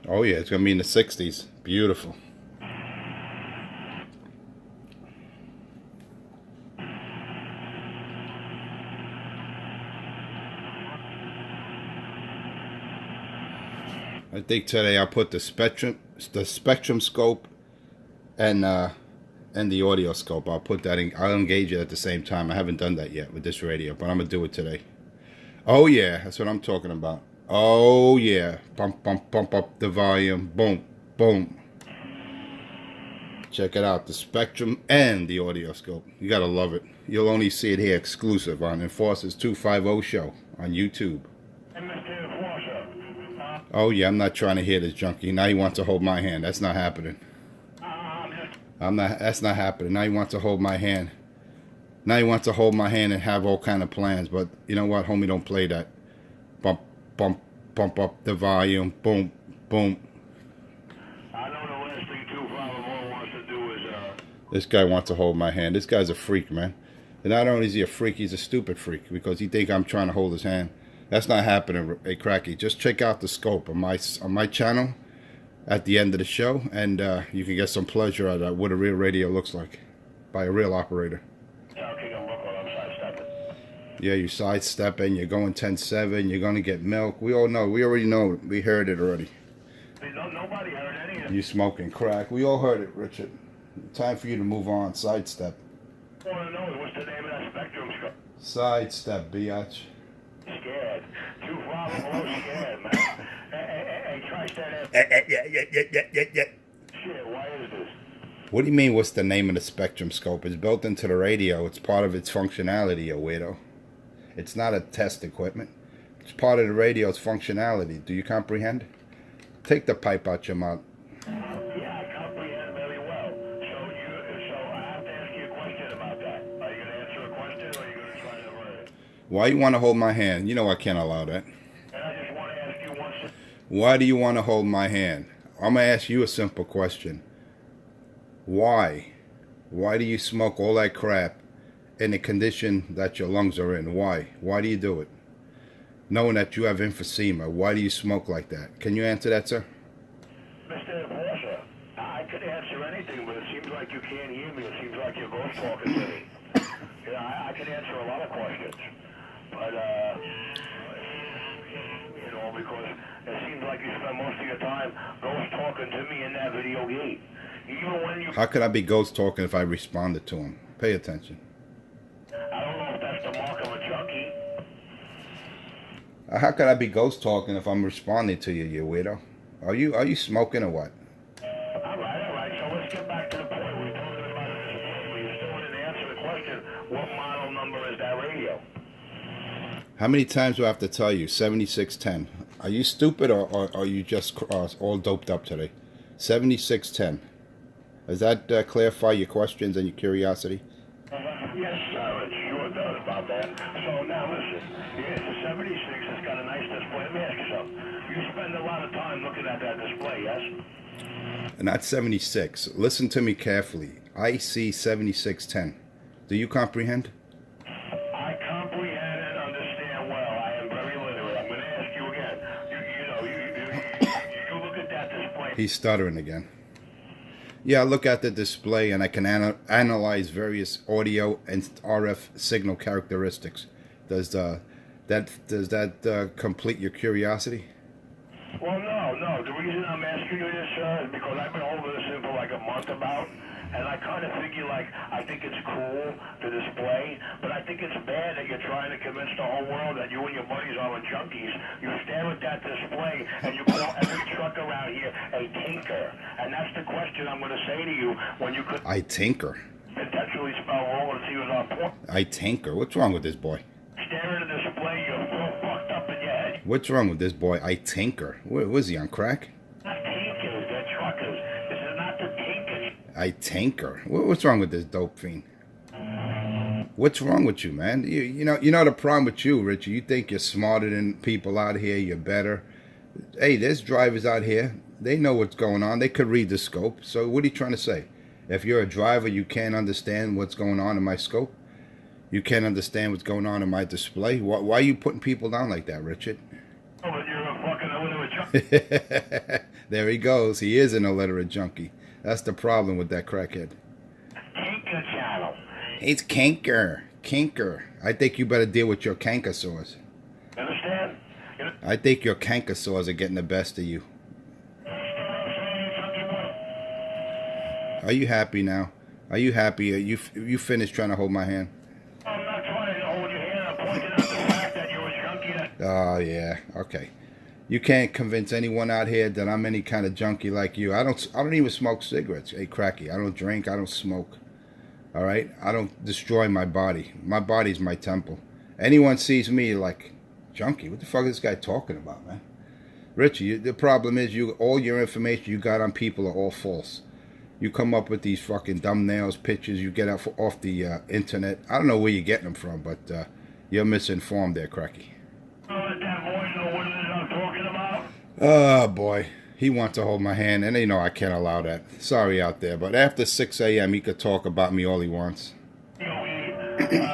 Oh yeah, it's gonna be in the 60s. Beautiful. I think today I'll put the spectrum scope, and the audio scope. I'll put that in. I'll engage it at the same time. I haven't done that yet with this radio, but I'm gonna do it today. Oh yeah, that's what I'm talking about. Oh yeah, pump up the volume. Boom, boom. Check it out, the spectrum and the audio scope. You gotta love it. You'll only see it here exclusive on Enforcer's 250 show on YouTube. Oh yeah, I'm not trying to hear this junkie. Now he wants to hold my hand. That's not happening. I'm not. That's not happening. Now he wants to hold my hand. Now he wants to hold my hand and have all kind of plans. But you know what, homie, don't play that. Bump, pump up the volume. Boom, boom. I know the last thing 254 wants to do is This guy wants to hold my hand. This guy's a freak, man. And not only is he a freak, he's a stupid freak because he think I'm trying to hold his hand. That's not happening, hey Cracky. Just check out the scope on my channel at the end of the show, and you can get some pleasure out of what a real radio looks like by a real operator. Yeah, you sidestepping, you're going 10-7, you're going to get milk. We all know. We already know. We heard it already. Nobody heard any of it. You smoking crack. We all heard it, Richard. Time for you to move on. Sidestep. I want to know what's the name of that spectrum scope. Sidestep, biatch. Scared. 254 scared, man. Hey, try that. Yeah. Shit, why is this? What do you mean, what's the name of the spectrum scope? It's built into the radio. It's part of its functionality, you weirdo. It's not a test equipment. It's part of the radio's functionality. Do you comprehend? Take the pipe out your mouth. Yeah, I comprehend very well. So I have to ask you a question about that. Are you going to answer a question, or are you going to try to avert it? Why you want to hold my hand? You know I can't allow that. And I just want to ask you one. Why do you want to hold my hand? I'm going to ask you a simple question. Why? Why do you smoke all that crap in the condition that your lungs are in? Why? Why do you do it? Knowing that you have emphysema, why do you smoke like that? Can you answer that, sir? Mr. Enforcer, I could answer anything, but it seems like you can't hear me. It seems like you're ghost talking to me. You know, I could answer a lot of questions, but, you know, because it seems like you spend most of your time ghost talking to me in that video game. Even when you... How could I be ghost talking if I responded to him? Pay attention. I don't know if that's the mark of a junkie. How could I be ghost talking if I'm responding to you, you weirdo? Are you smoking or what? All right. So let's get back to the point. We're talking about it. You still didn't answer the question. What model number is that radio? How many times do I have to tell you? 7610. Are you stupid or are you just all doped up today? 7610. Does that clarify your questions and your curiosity? Yes, sir. It sure does about that. So now listen. Yeah, it's a 76. It's got a nice display. Let me ask you something. You spend a lot of time looking at that display, yes? Not 76. Listen to me carefully. I see 7610. Do you comprehend? I comprehend and understand well. I am very literate. I'm going to ask you again. You look at that display. He's stuttering again. Yeah, I look at the display and I can analyze various audio and RF signal characteristics. Does that complete your curiosity? Well, no. The reason I'm asking you this, sir, is because I've been over this in for like a month about, and I kind of figure like I think it's cool to display, but I think it's bad that you're trying to convince the whole world that you and your buddies are junkies. You stare at that display and you call every truck around here a tinker, and that's the question I'm going to say to you when you could. I tinker. Potentially spell wrong and see what's on point. I tinker. What's wrong with this boy? Stare at a display, you're so fucked up in your head. What's wrong with this boy? I tinker. Was he on crack? Not tinkers, they're truckers. This is not the tinkers. I tinker. What's wrong with this dope fiend? What's wrong with you, man? You know the problem with you, Richie. You think you're smarter than people out here. You're better. Hey, there's drivers out here. They know what's going on. They could read the scope. So what are you trying to say? If you're a driver, you can't understand what's going on in my scope? You can't understand what's going on in my display? Why are you putting people down like that, Richard? Oh, but you're a fucking illiterate junkie. There he goes. He is an illiterate junkie. That's the problem with that crackhead. Tinker channel. It's canker. Canker. I think you better deal with your canker sores. You understand? I think your canker sores are getting the best of you. Are you happy now? Are you happy? Are you finished trying to hold my hand? I'm not trying to hold your hand. I'm pointing out the fact that you're a junkie. Oh, yeah. Okay. You can't convince anyone out here that I'm any kind of junkie like you. I don't even smoke cigarettes. Hey, Cracky, I don't drink. I don't smoke. All right? I don't destroy my body. My body's my temple. Anyone sees me like, junkie? What the fuck is this guy talking about, man? Richie, the problem is all your information you got on people are all false. You come up with these fucking thumbnails, pictures you get off the internet. I don't know where you're getting them from, but you're misinformed there, Cracky. Let that boy know what it is I'm talking about. Oh, boy. He wants to hold my hand, and I can't allow that. Sorry out there, but after 6 a.m., he could talk about me all he wants. I gave him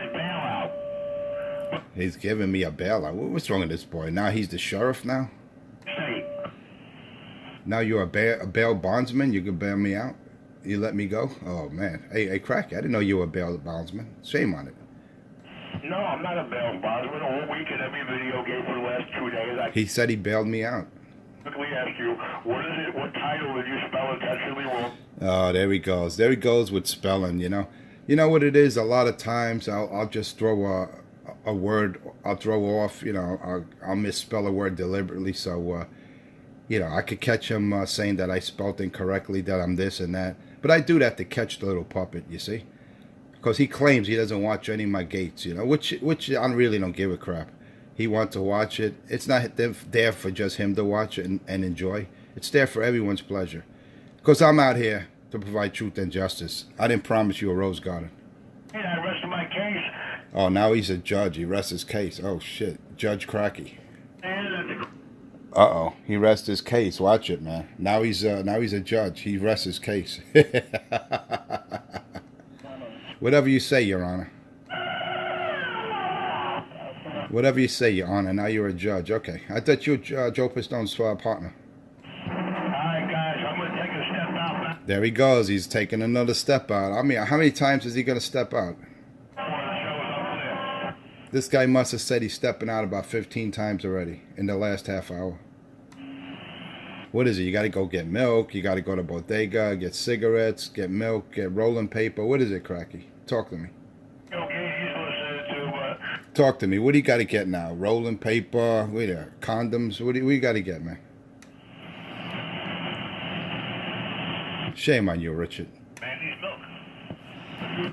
his bailout. He's giving me a bailout. What's wrong with this boy? Now he's the sheriff now? Now you're a bail bondsman? You can bail me out? You let me go? Oh, man. Hey, Cracky, I didn't know you were a bail bondsman. Shame on it. No, I'm not a bail bondsman. All week in every video game for the last 2 days, He said he bailed me out. quickly ask you, what is it? What title did you spell intentionally wrong? Oh, there he goes. There he goes with spelling, You know what it is? A lot of times I'll just throw a word. I'll throw off, I'll misspell a word deliberately. So, I could catch him saying that I spelled incorrectly, that I'm this and that. But I do that to catch the little puppet, you see? Because he claims he doesn't watch any of my gates, which I really don't give a crap. He wants to watch it. It's not there for just him to watch it and enjoy. It's there for everyone's pleasure. Because I'm out here to provide truth and justice. I didn't promise you a rose garden. Yeah, I rested my case. Oh, now he's a judge. He rests his case. Oh, shit. Judge Cracky. Uh-oh. He rests his case. Watch it, man. Now he's a judge. He rests his case. Whatever you say, Your Honor. Whatever you say, Your Honor. Now you're a judge. Okay. I thought you were Joe Pistone's partner. All right, guys. I'm going to take a step out now. There he goes. He's taking another step out. I mean, how many times is he going to step out? This guy must have said he's stepping out about 15 times already in the last half hour. What is it? You got to go get milk. You got to go to bodega, get cigarettes, get milk, get rolling paper. What is it, Cracky? Talk to me. Okay, he's listening to... Talk to me. What do you got to get now? Rolling paper? What are condoms? What do you got to get, man? Shame on you, Richard. Man needs milk.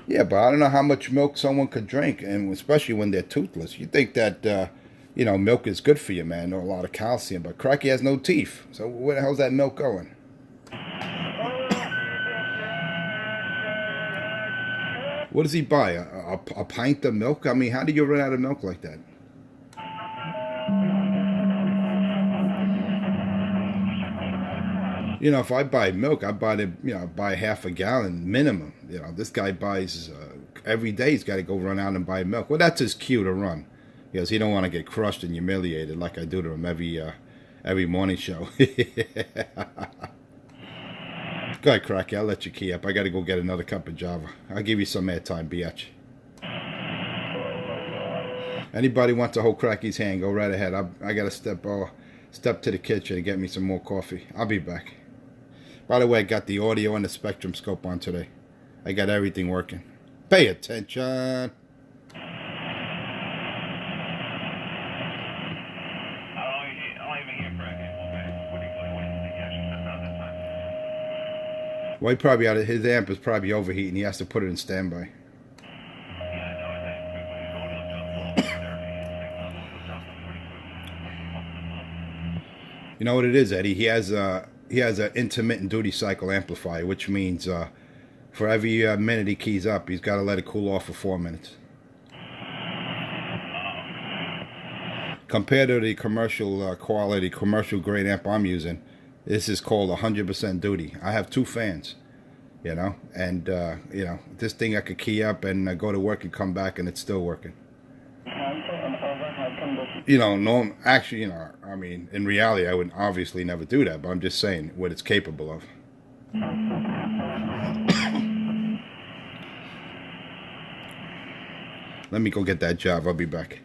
Yeah, but I don't know how much milk someone could drink, and especially when they're toothless. You think that, milk is good for you, man. A lot of calcium, but Cracky has no teeth. So where the hell's that milk going? What does he buy? A pint of milk? I mean, how do you run out of milk like that? If I buy milk, I buy half a gallon minimum. This guy buys every day. He's got to go run out and buy milk. Well, that's his cue to run, because he don't want to get crushed and humiliated like I do to him every morning show. Go ahead, Cracky. I'll let you key up. I got to go get another cup of Java. I'll give you some airtime, biatch. Anybody want to hold Cracky's hand, go right ahead. I got to step to the kitchen and get me some more coffee. I'll be back. By the way, I got the audio and the spectrum scope on today. I got everything working. Pay attention. Well, he probably his amp is probably overheating. He has to put it in standby. You know what it is, Eddie? He has an intermittent duty cycle amplifier, which means for every minute he keys up, he's got to let it cool off for 4 minutes. Compared to the commercial quality, commercial grade amp I'm using, this is called 100% duty. I have 2 fans, and this thing I could key up and go to work and come back and it's still working. you know, no, actually, you know, I mean, in reality, I would obviously never do that, but I'm just saying what it's capable of. Let me go get that job. I'll be back.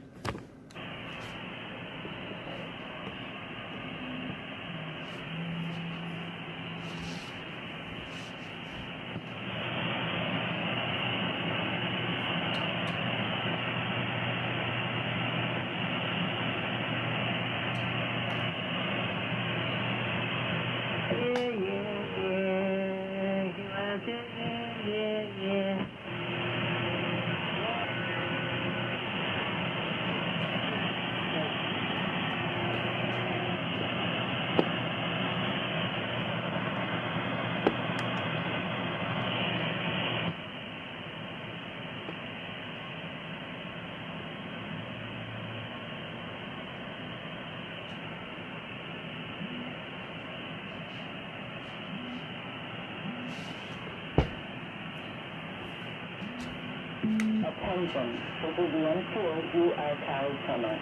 Attention, this is the NCOU Archive Tunnel.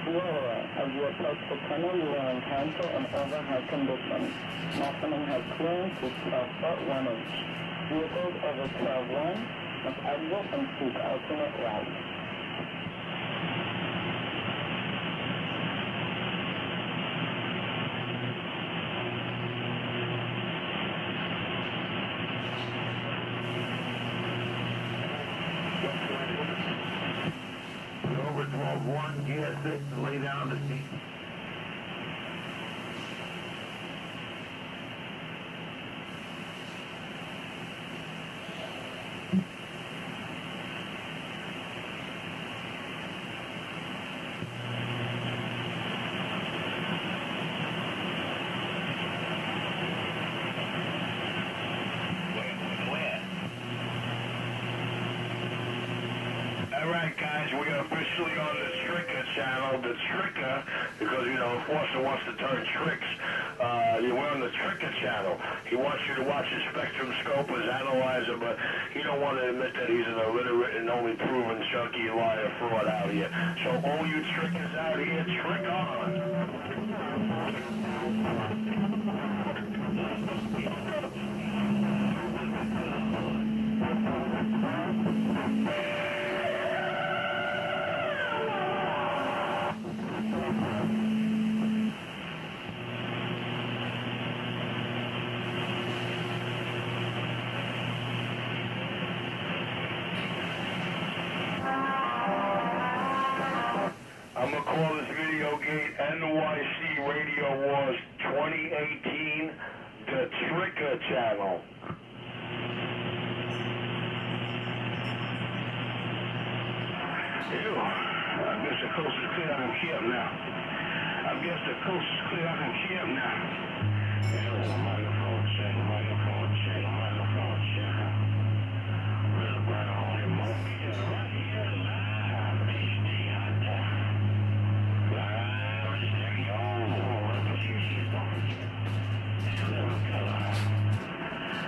Be aware, as you approach the tunnel, you will encounter an overhead condition. Maximum head clearance is 12 foot 1 inch. Vehicles over 12.1 must exit and seek alternate routes. Over 12-1, gear 6, lay down the seat. Alright guys, we are officially on the Tricka channel. The Tricka, because you know, Forster wants to turn tricks. We're on the Tricka channel. He wants you to watch his spectrum scope, his analyzer, but he don't want to admit that he's an illiterate and only proven chunky liar fraud out here. So all you trickers out here, trick on. I'm going to call this video gate NYC Radio Wars 2018, the Tricka channel. Ew, I guess the coast is clear. I can key up now. I guess the coast is clear. I can key up now. Microphone check, microphone check, microphone check. Little brother on him, right here live, HD out there. Live, stereo,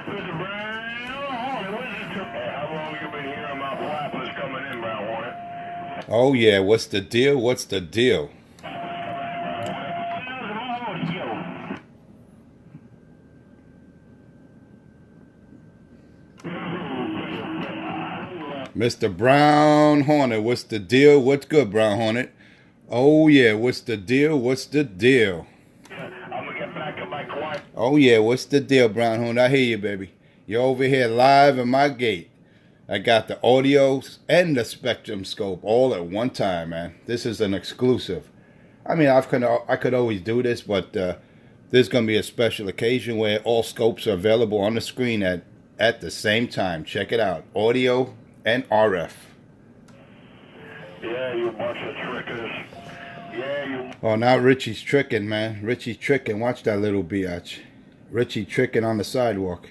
Mr. Brown, how long you been hearing my flappers coming in, Brown Hornet? Oh yeah, what's the deal? What's the deal? Mr. Brown Hornet, what's the deal? What's good, Brown Hornet? Oh yeah, what's the deal? What's the deal? I'm gonna get back in my quiet. Oh yeah, what's the deal, Brown Hornet? I hear you, baby. You're over here live in my gate. I got the audio and the spectrum scope all at one time, man. This is an exclusive. I mean, I could always do this, but there's going to be a special occasion where all scopes are available on the screen at the same time. Check it out. Audio and RF. Yeah, you bunch of trickers. Yeah, you. Oh, now Richie's tricking, man. Richie's tricking. Watch that little biatch. Richie tricking on the sidewalk.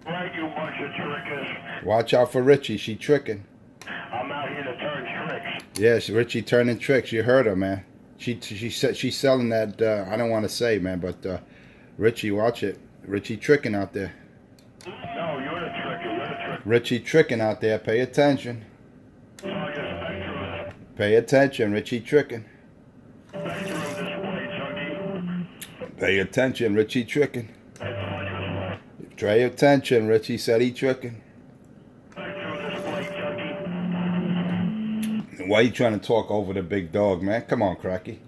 Right, you bunch of trickers. Watch out for Richie. She tricking. I'm out here to turn tricks. Yes, Richie turning tricks. You heard her, man. She said she's selling that. I don't want to say, man, but Richie, watch it. Richie tricking out there. No, you're the tricker. You're the tricker. Richie tricking out there. Pay attention. Pay attention. Richie tricking. Pay attention, Richie tricking. Pay attention, Richie said he tricking. Why you trying to talk over the big dog, man? Come on, Cracky.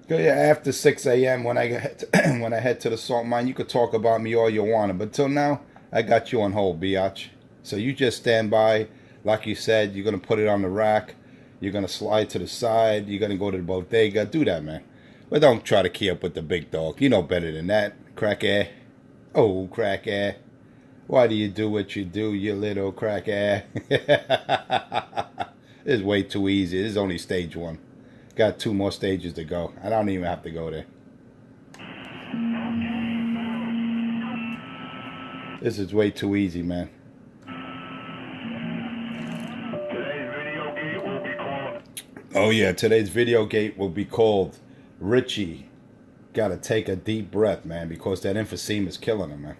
After 6 a.m. when I when I head to the salt mine, you could talk about me all you want, but till now, I got you on hold, biatch. So you just stand by, like you said. You're gonna put it on the rack. You're gonna slide to the side. You're gonna go to the bodega. Do that, man. But don't try to keep up with the big dog. You know better than that, Cracky. Oh, Cracky. Why do you do what you do, you little Cracky? This is way too easy. This is only stage 1. Got 2 more stages to go. I don't even have to go there. This is way too easy, man. Today's video gate will be called. Oh yeah, today's video gate will be called Richie. Gotta take a deep breath, man, because that emphysema is killing him, man.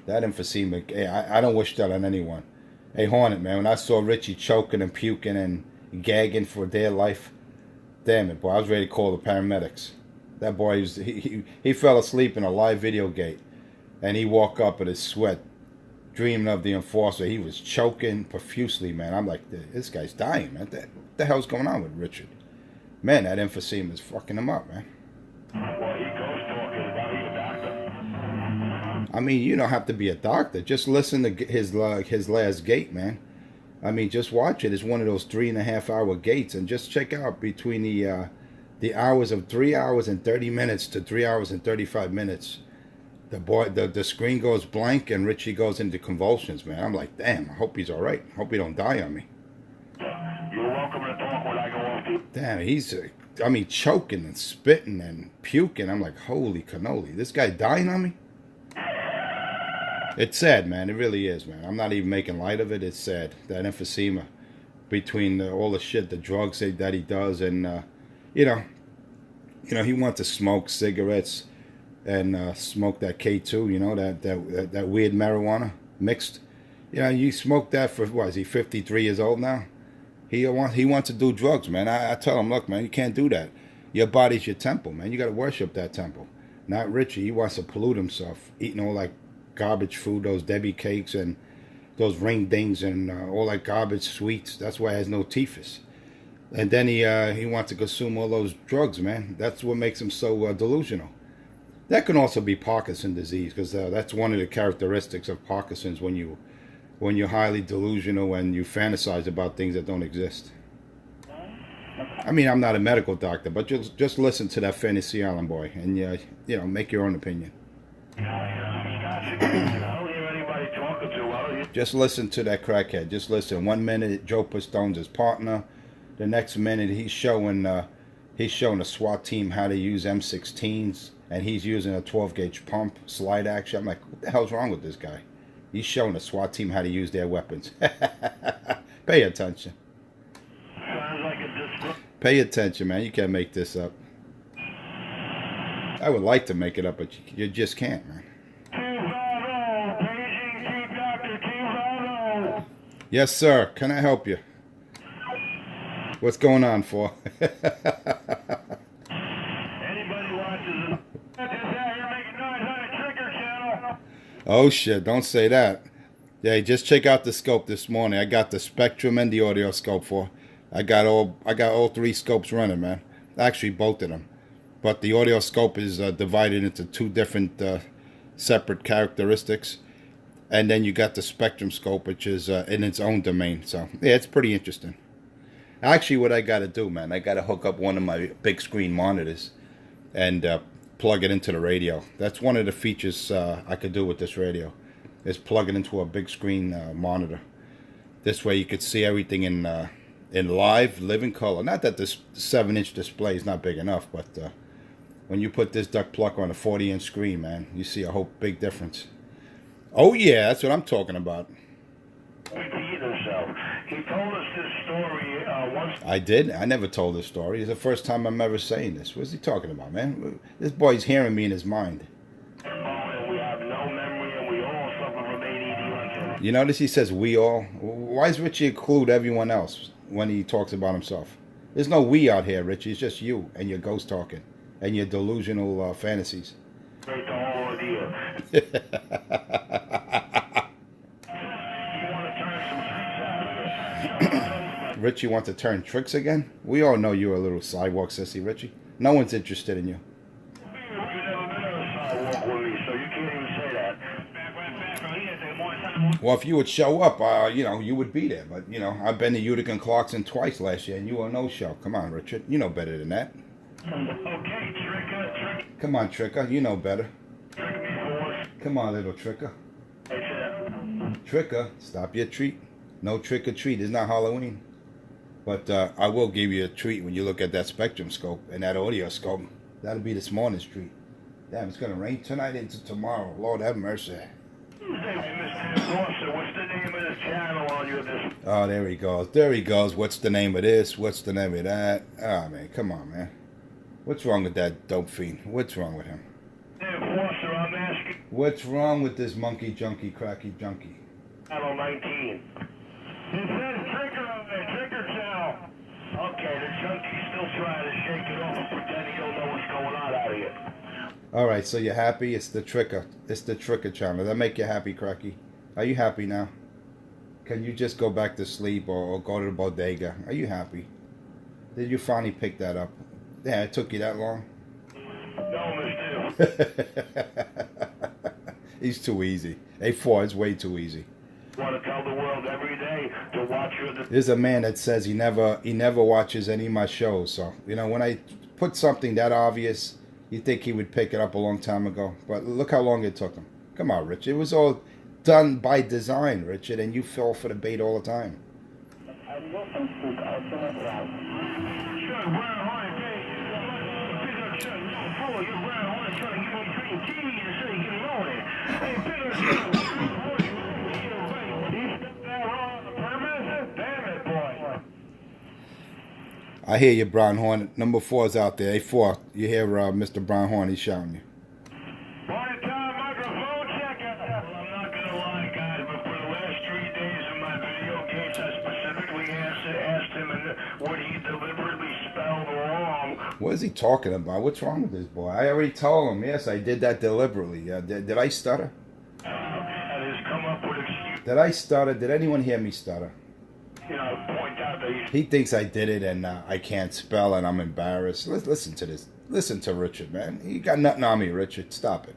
That emphysema, hey, I don't wish that on anyone. Hey, Hornet, man, when I saw Richie choking and puking and gagging for dear life, damn it, boy, I was ready to call the paramedics. That boy, he fell asleep in a live video gate, and he woke up in his sweat, dreaming of the enforcer. He was choking profusely, man. I'm like, this guy's dying, man. What the hell's going on with Richard? Man, that emphysema is fucking him up, man. Well, he goes talking about you, doctor. I mean, you don't have to be a doctor. Just listen to his last gate, man. I mean, just watch it. It's one of those 3.5-hour gates, and just check out between the hours of 3 hours and 30 minutes to 3 hours and 35 minutes. The screen goes blank and Richie goes into convulsions, man. I'm like, damn. I hope he's all right. I hope he don't die on me. You're welcome to talk when I go off to. Damn, he's choking and spitting and puking. I'm like, holy cannoli. This guy dying on me? It's sad, man. It really is, man. I'm not even making light of it. It's sad. That emphysema between all the shit, the drugs that he does, and he wants to smoke cigarettes and smoke that K2. You know, that weird marijuana mixed. You smoke that for what? Is he 53 years old now? He wants to do drugs, man. I tell him, look, man, you can't do that. Your body's your temple, man. You got to worship that temple. Not Richie. He wants to pollute himself, eating all like garbage food, those Debbie cakes and those ring dings and all that garbage sweets. That's why he has no typhus. And then he wants to consume all those drugs, man. That's what makes him so delusional. That can also be Parkinson's disease, because that's one of the characteristics of Parkinson's, when you're highly delusional and you fantasize about things that don't exist. I mean, I'm not a medical doctor, but just listen to that Fantasy Island boy and make your own opinion. I don't hear anybody talking to. Just listen to that crackhead. Just listen. 1 minute Joe Pistone's his partner. The next minute he's showing a SWAT team how to use M16s, and he's using a 12-gauge pump, slide action. I'm like, what the hell's wrong with this guy? He's showing a SWAT team how to use their weapons. Pay attention. Sounds like a Pay attention, man. You can't make this up. I would like to make it up, but you just can't, man. 250, paging Chief Doctor 250. Yes, sir. Can I help you? What's going on for? Anybody watches just out here making noise on a trigger channel. Oh shit! Don't say that. Yeah, just check out the scope this morning. I got the Spectrum and the audio scope for. I got all 3 scopes running, man. Actually, both of them. But the audio scope is divided into 2 different separate characteristics. And then you got the Spectrum scope, which is in its own domain. So, yeah, it's pretty interesting. Actually, what I got to do, man, I got to hook up one of my big screen monitors and plug it into the radio. That's one of the features I could do with this radio, is plug it into a big screen monitor. This way you could see everything in live, living color. Not that this 7-inch display is not big enough, but when you put this duck pluck on a 40-inch screen, man, you see a whole big difference. Oh, yeah, that's what I'm talking about. Repeat himself. He told us this story once. I did? I never told this story. It's the first time I'm ever saying this. What's he talking about, man? This boy's hearing me in his mind. And we have no memory, and we all suffer from ADD. You notice he says we all? Why does Richie include everyone else when he talks about himself? There's no we out here, Richie. It's just you and your ghost talking. and your delusional fantasies. Break the whole ordeal. You want to turn some tricks out of it. Richie wants to turn tricks again? We all know you're a little sidewalk sissy, Richie. No one's interested in you. You've never been on a sidewalk with me, so you can't even say that. Well, if you would show up, you would be there. But, I've been to Utica and Clarkson twice last year, and you were no show. Come on, Richard. You know better than that. Okay, Tricker. Come on, Tricker. You know better. Trick me, boys. Come on, little Tricker. Hey, Chad. Tricker, stop your treat. No trick or treat. It's not Halloween. But I will give you a treat when you look at that spectrum scope and that audio scope. That'll be this morning's treat. Damn, it's going to rain tonight into tomorrow. Lord have mercy. Hey, Mr. Enforcer, what's the name of the channel on your this? Oh, there he goes. There he goes. What's the name of this? What's the name of that? Ah, man, come on, man. What's wrong with that dope fiend? What's wrong with him? Enforcer, I'm asking. What's wrong with this monkey junkie, cracky junkie? Channel 19. It says Trigger on there, Trigger channel. Okay, the junkie's still trying to shake it off and pretend he don't know what's going on out here. All right, so you're happy? It's the Tricker. It's the Tricker channel. Does that make you happy, cracky? Are you happy now? Can you just go back to sleep or go to the bodega? Are you happy? Did you finally pick that up? Yeah, it took you that long? No, mister. He's too easy. A4 is way too easy. Want to tell the world every day to watch your... There's a man that says he never watches any of my shows. So, when I put something that obvious, you think he would pick it up a long time ago. But look how long it took him. Come on, Richard. It was all done by design, Richard, and you fell for the bait all the time. I will complete alternate route. Sure, Brown Hornet, pick up Chuck, no, fool, you're Brown Hornet trying to give me green TV and say get loaded. Hey, pick up Chuck, Brown Hornet, you stepped that wrong on the premise? Damn it, boy. I hear you, Brown Hornet. Number 4 is out there. A4, you hear Mr. Brown Hornet, he's shouting you. Morning time, microphone checker. Well, I'm not going to lie, guys, but for the last 3 days of my video games, I specifically asked him what he deliberately spelled wrong. What is he talking about? What's wrong with this boy? I already told him, yes, I did that deliberately. Did I stutter? And has come up with excuses. Did I stutter? Did anyone hear me stutter? Point out that He thinks I did it and I can't spell and I'm embarrassed. Listen to this. Listen to Richard, man. You got nothing on me, Richard. Stop it.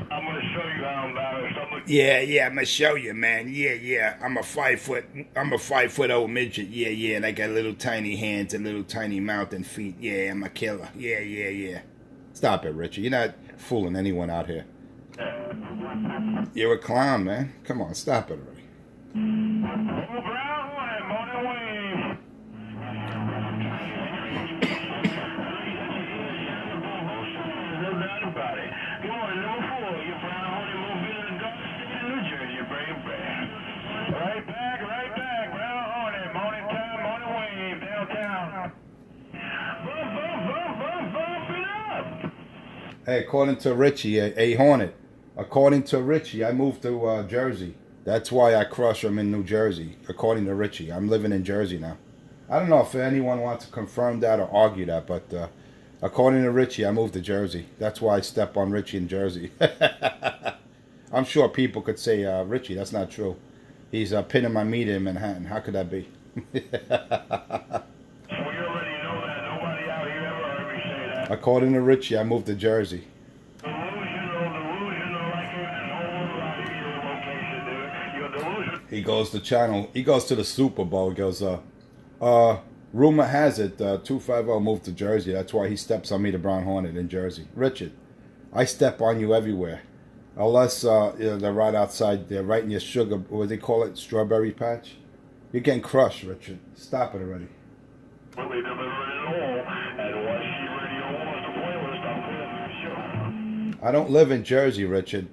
I'm going to show you how embarrassed I'm. Yeah, I'm gonna show you, man. Yeah. I'm a 5'0" midget. Yeah, and I got little tiny hands and little tiny mouth and feet. Yeah, I'm a killer. Yeah. Stop it, Richard. You're not fooling anyone out here. You're a clown, man. Come on, stop it already. Oh, Brown Hornet, morning wave. No doubt about it. Come on, number 4, you're Brown Hornet moving in the Gulf State of New Jersey. Bring it back. Right back. Brown Hornet, morning time, morning wave, downtown. Bump it up. Hey, according to Richie, a Hornet. According to Richie, I moved to Jersey. That's why I crush him in New Jersey, according to Richie. I'm living in Jersey now. I don't know if anyone wants to confirm that or argue that, but according to Richie, I moved to Jersey. That's why I step on Richie in Jersey. I'm sure people could say, Richie, that's not true. He's pinning my meter in Manhattan. How could that be? So you already know that. Nobody out here ever heard me say that. According to Richie, I moved to Jersey. Delusional, like you're in an old radio location, dude. You're delusional. He goes to channel. He goes to the Super Bowl. He goes, rumor has it, 250 moved to Jersey. That's why he steps on me, the Brown Hornet in Jersey. Richard, I step on you everywhere. Unless they're right outside, they're right in your sugar, what do they call it, strawberry patch? You're getting crushed, Richard. Stop it already. Well, they deliver it all, and once she radio wants to play with us, I'm putting the show. I don't live in Jersey, Richard.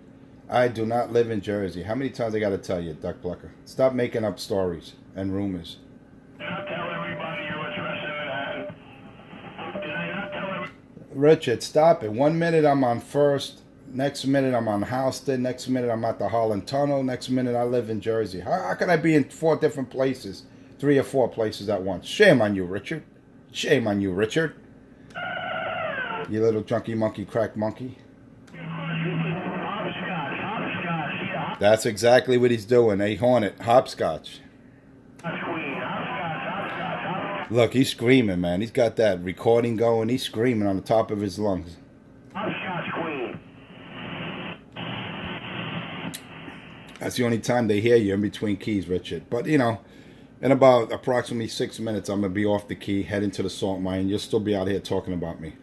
I do not live in Jersey. How many times I got to tell you, Duck Plucker? Stop making up stories and rumors. Did I tell everybody you're interested in Manhattan? Did I not tell everybody? Richard, stop it. 1 minute I'm on First. Next minute I'm on Houston. Next minute I'm at the Holland Tunnel. Next minute I live in Jersey. How can I be in 4 different places, 3 or 4 places at once? Shame on you, Richard. Shame on you, Richard. You little junkie monkey, crack monkey. Hopscotch, yeah. That's exactly what he's doing. A Hornet, hopscotch. Queen, hopscotch. Look, he's screaming, man. He's got that recording going. He's screaming on the top of his lungs. Hopscotch queen. That's the only time they hear you in between keys, Richard. But, you know, in about approximately 6 minutes, I'm going to be off the key, heading to the salt mine. You'll still be out here talking about me.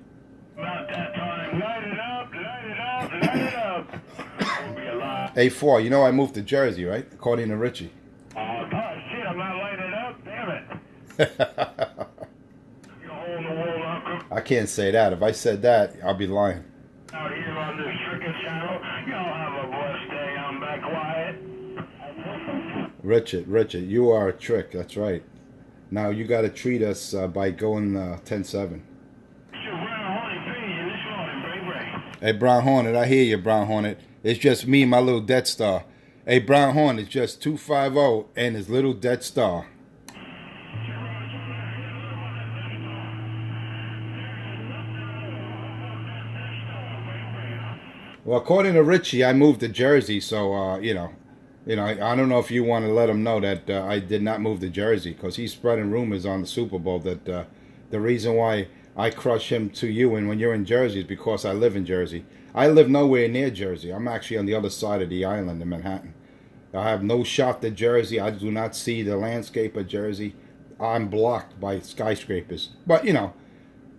About that time. Light it up, light it up, light it up. We'll be alive. A4, you know I moved to Jersey, right? According to Richie. Oh, shit, I'm not lighting it up. Damn it. You're holding the world up. I can't say that. If I said that, I'll be lying. Out here on this Trigger channel. Y'all have a blessed day. I'm back quiet. Richard, you are a trick. That's right. Now you got to treat us by going 10-7. Hey, Brown Hornet, I hear you, Brown Hornet. It's just me, my little Death Star. Hey, Brown Hornet, just 250 and his little Death Star. Well, according to Richie, I moved to Jersey, so you know, I don't know if you want to let him know that I did not move to Jersey, because he's spreading rumors on the Super Bowl that the reason why I crush him to you and when you're in Jersey is because I live in Jersey. I live nowhere near Jersey. I'm actually on the other side of the island in Manhattan. I have no shot to Jersey. I do not see the landscape of Jersey. I'm blocked by skyscrapers. But, you know,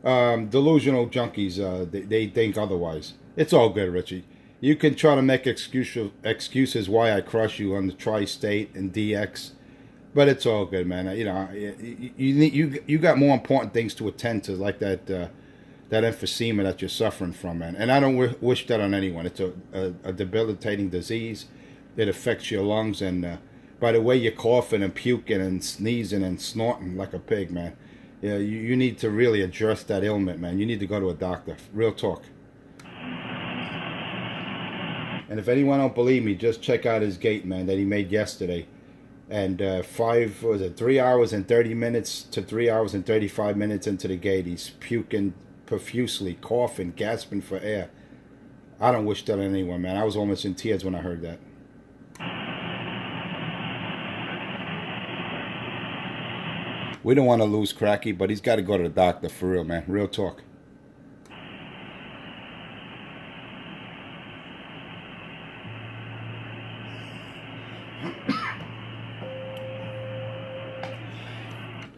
delusional junkies, they think otherwise. It's all good, Richie. You can try to make excuses why I crush you on the Tri-State and DX, but it's all good, man. You know, you got more important things to attend to, like that emphysema that you're suffering from, man. And I don't wish that on anyone. It's a debilitating disease. It affects your lungs, and by the way you're coughing and puking and sneezing and snorting like a pig, man. Yeah, you need to really address that ailment, man. You need to go to a doctor. Real talk. And if anyone don't believe me, just check out his gate, man, that he made yesterday. And 3 hours and 30 minutes to 3 hours and 35 minutes into the gate, he's puking profusely, coughing, gasping for air. I don't wish that on anyone, man. I was almost in tears when I heard that. We don't want to lose Cracky, but he's got to go to the doctor for real, man. Real talk.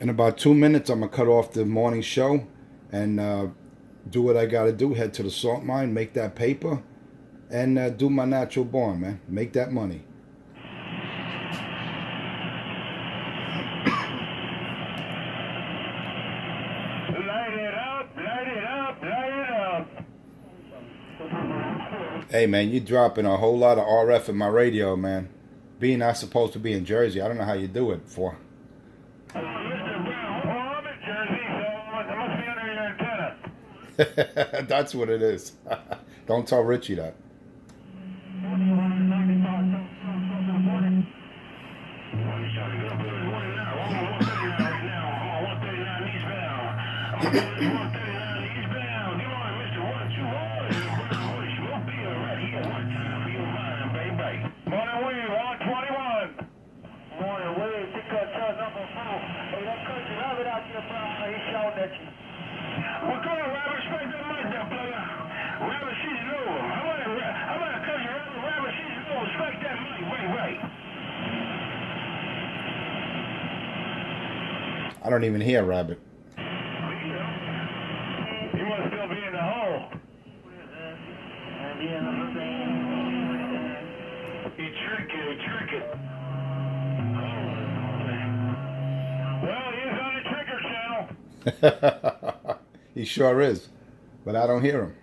In about 2 minutes, I'm going to cut off the morning show and do what I got to do. Head to the salt mine, make that paper, and do my natural born, man. Make that money. Light it up, light it up, light it up. Hey, man, you dropping a whole lot of RF in my radio, man. Being not supposed to be in Jersey, I don't know how you do it for. That's what it is. Don't tell Richie that. What kind of rabbit respect that mic there, player? Rabbit season over. I'm gonna cut you rabbit season over. Respect that mic, right. I don't even hear Rabbit. You must still be in the hole. He trick it. Well, he's on the Trigger channel. He sure is, but I don't hear him.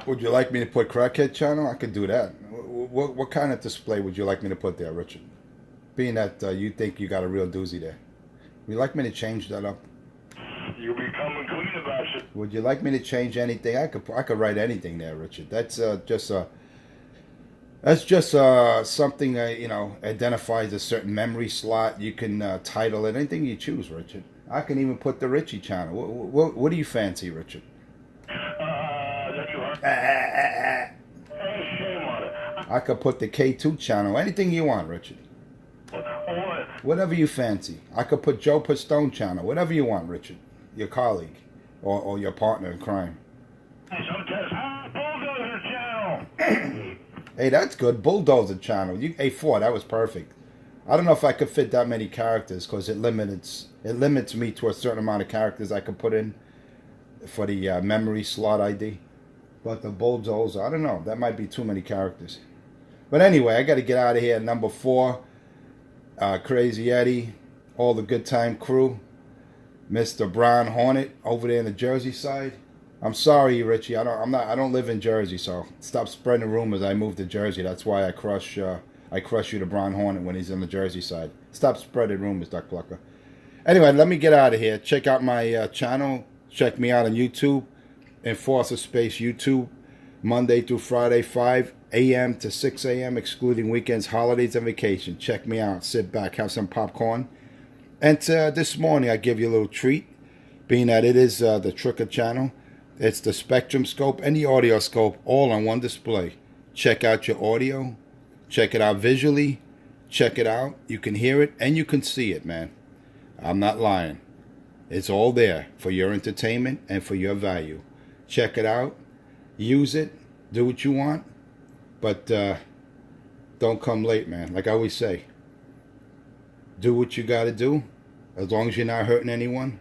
Would you like me to put Crackhead channel? I could do that. What kind of display would you like me to put there, Richard? Being that you think you got a real doozy there. Would you like me to change that up? You be coming clean about it. Would you like me to change anything? I could write anything there, Richard. That's just something identifies a certain memory slot. You can title it anything you choose, Richard. I can even put the Richie channel. What do you fancy, Richard? That you heard. Hey, shame on it. I could put the K2 channel. Anything you want, Richard. What? Whatever you fancy. I could put Joe Pistone channel. Whatever you want, Richard. Your colleague or your partner in crime. Sometimes Bulldozer channel. Hey, that's good. Bulldozer channel. Four. That was perfect. I don't know if I could fit that many characters because it limits me to a certain amount of characters I could put in for the memory slot ID. But the Bulldozer, I don't know. That might be too many characters. But anyway, I got to get out of here. Number 4, Crazy Eddie, all the Good Time crew, Mr. Brown Hornet over there in the Jersey side. I'm sorry, Richie. I don't live in Jersey, so stop spreading rumors. I moved to Jersey. That's why I crush you, the Brown Hornet, when he's in the Jersey side. Stop spreading rumors, Duck Plucker. Anyway, let me get out of here. Check out my channel. Check me out on YouTube. Enforcer Space YouTube, Monday through Friday, 5 a.m. to 6 a.m., excluding weekends, holidays, and vacation. Check me out. Sit back, have some popcorn. And this morning, I give you a little treat, being that it is the Tricker channel. It's the Spectrum Scope and the Audio Scope all on one display. Check out your audio. Check it out visually. Check it out. You can hear it and you can see it, man. I'm not lying. It's all there for your entertainment and for your value. Check it out. Use it. Do what you want. But don't come late, man. Like I always say, do what you got to do. As long as you're not hurting anyone,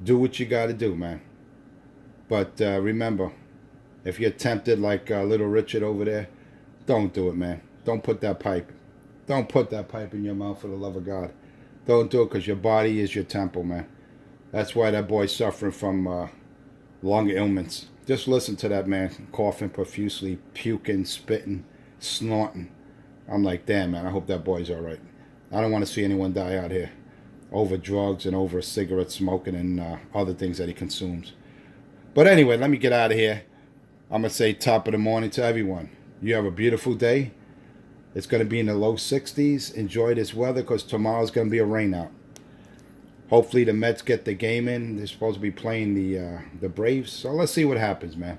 do what you got to do, man. But remember, if you're tempted like little Richard over there, don't do it, man. Don't put that pipe. Don't put that pipe in your mouth, for the love of God. Don't do it, because your body is your temple, man. That's why that boy's suffering from lung ailments. Just listen to that man coughing profusely, puking, spitting, snorting. I'm like, damn, man, I hope that boy's all right. I don't want to see anyone die out here over drugs and over cigarette smoking and other things that he consumes. But anyway, let me get out of here. I'm going to say top of the morning to everyone. You have a beautiful day. It's going to be in the low 60s. Enjoy this weather, because tomorrow's going to be a rain out. Hopefully the Mets get the game in. They're supposed to be playing the Braves. So let's see what happens, man.